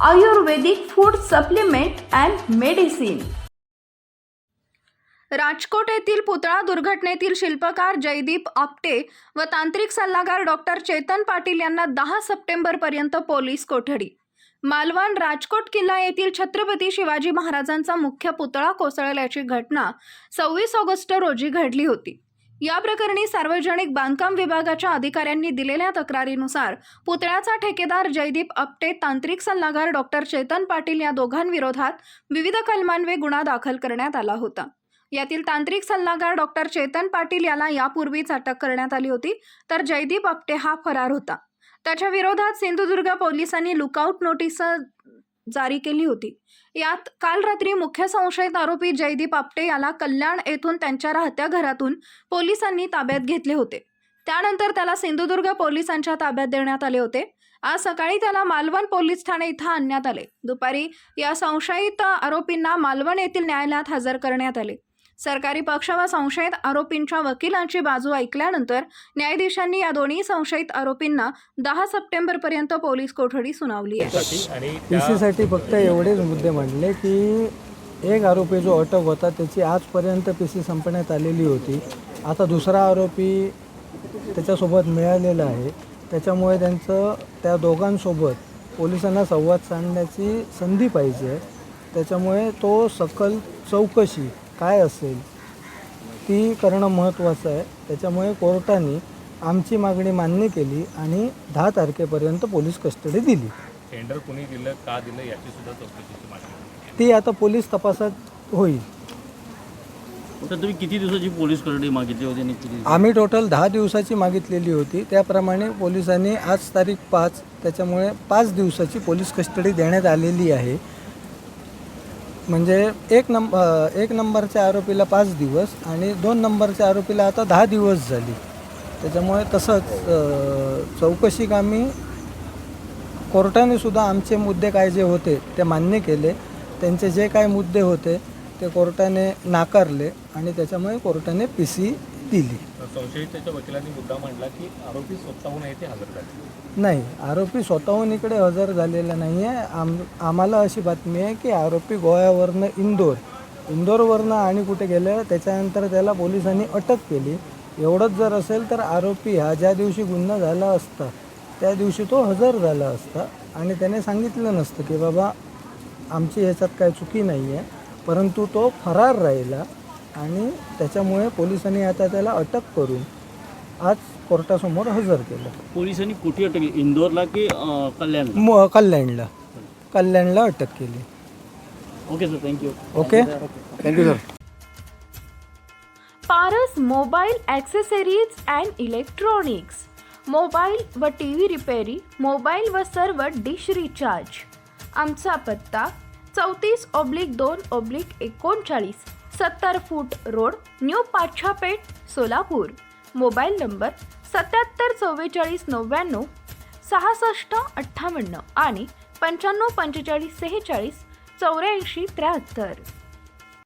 Ayurvedic food supplement and medicine. Rajkot येथील पुतळा दुर्घटनेतील शिल्पकार जयदीप आपटे व तांत्रिक सल्लागार डॉक्टर चेतन पाटील यांना 10 सप्टेंबरपर्यंत पोलीस कोठडी। मालवण राजकोट किल्ला येथील छत्रपती शिवाजी महाराजांचा मुख्य पुतळा कोसळल्याची घटना 26 ऑगस्ट रोजी घडली होती। या प्रकरणी सार्वजनिक बांधकाम विभागाच्या अधिकाऱ्यांनी दिलेल्या तक्रारीनुसार पुतळ्याचा ठेकेदार जयदीप आपटे, तांत्रिक सल्लागार डॉक्टर चेतन पाटील या दोघांविरोधात विविध कलमान्वये गुन्हा दाखल करण्यात आला होता। यातील तांत्रिक सल्लागार डॉक्टर चेतन पाटील याला यापूर्वीच अटक करण्यात आली होती, तर जयदीप आपटे हा फरार होता। त्याच्या विरोधात सिंधुदुर्ग पोलिसांनी लुकआउट नोटीस जारी केली होती। यात काल रात्री मुख्य संशयित आरोपी जयदीप आपटे याला कल्याण येथून त्यांच्या राहत्या घरातून पोलिसांनी ताब्यात घेतले होते। त्यानंतर त्याला सिंधुदुर्ग पोलिसांच्या ताब्यात देण्यात आले होते। आज सकाळी त्याला मालवण पोलीस ठाणे इथं आणण्यात आले। दुपारी या संशयित आरोपींना मालवण येथील न्यायालयात हजर करण्यात आले। सरकारी पक्ष व संशयित आरोपींच्या वकिलांची बाजू ऐकल्यानंतर न्यायाधीशांनी या दोन्ही संशयित आरोपींना 10 सप्टेंबरपर्यंत पोलीस कोठडी सुनावली आहे। पीसीसाठी फक्त एवढेच मुद्दे मांडले की एक आरोपी जो अटक होता त्याची आजपर्यंत पीसी संपण्यात आलेली होती। आता दुसरा आरोपी त्याच्यासोबत मिळालेला आहे, त्याच्यामुळे त्यांचं त्या दोघांसोबत पोलिसांना संवाद साधण्याची संधी पाहिजे। त्याच्यामुळे तो सखोल चौकशी काय असेल ती करणं महत्त्वाचं आहे। त्याच्यामुळे कोर्टाने आमची मागणी मान्य केली आणि 10 तारखेपर्यंत पोलीस कस्टडी दिली। टेंडर कोणी दिलं, का दिलं याची सुद्धा चौकशीची मागणी ती आता पोलीस तपासात होईल। तर तुम्ही किती दिवसाची पोलीस कस्टडी मागितली होती आणि किती? आम्ही टोटल 10 दिवसाची मागितलेली होती, त्याप्रमाणे पोलिसांनी आज तारीख 5, त्याच्यामुळे 5 दिवसाची पोलीस कस्टडी देण्यात आलेली आहे। म्हणजे एक नंबरच्या आरोपीला 5 दिवस आणि 2 नंबरच्या आरोपीला आता 10 दिवस झाली। त्याच्यामुळे तसंच चौकशी कामी कोर्टाने सुद्धा आमचे मुद्दे काय जे होते ते मान्य केले। त्यांचे जे काय मुद्दे होते ते कोर्टाने नाकारले आणि त्याच्यामुळे कोर्टाने पीसी दिली। संशयिताच्या वकिलांनी मुद्दा मांडला की आरोपी स्वतःहून येथे हजर झाले। नाही, आरोपी स्वतःहून इकडे हजर झालेला नाही आहे। आम्हाला अशी बातमी आहे की आरोपी गोव्यावरनं इंदोरवरनं आणि कुठे गेलं, त्याच्यानंतर त्याला पोलिसांनी अटक केली। एवढंच जर असेल तर आरोपी हा ज्या दिवशी गुन्हा झाला असता त्या दिवशी तो हजर झाला असता आणि त्याने सांगितलं नसतं की बाबा आमची ह्याच्यात काय चुकी नाही आहे, परंतु तो फरार राहिला आणि त्याच्यामुळे पोलिसांनी आता त्याला अटक करून आज कोर्टासमोर हजर केलं। पोलिसांनी कुठे अटक केली, इंदोरला की कल्याणला? कल्याणला अटक केली। Okay sir, thank you. Okay, thank you sir. Paras mobile accessories and electronics, mobile व टीव्ही रिपेरी, मोबाईल व सर्व डिश रिचार्ज। आमचा पत्ता 34/2/39 70 फूट road, new Pachhapeth, Solapur. Mobile number 774499 6658 आणि 954546 8473।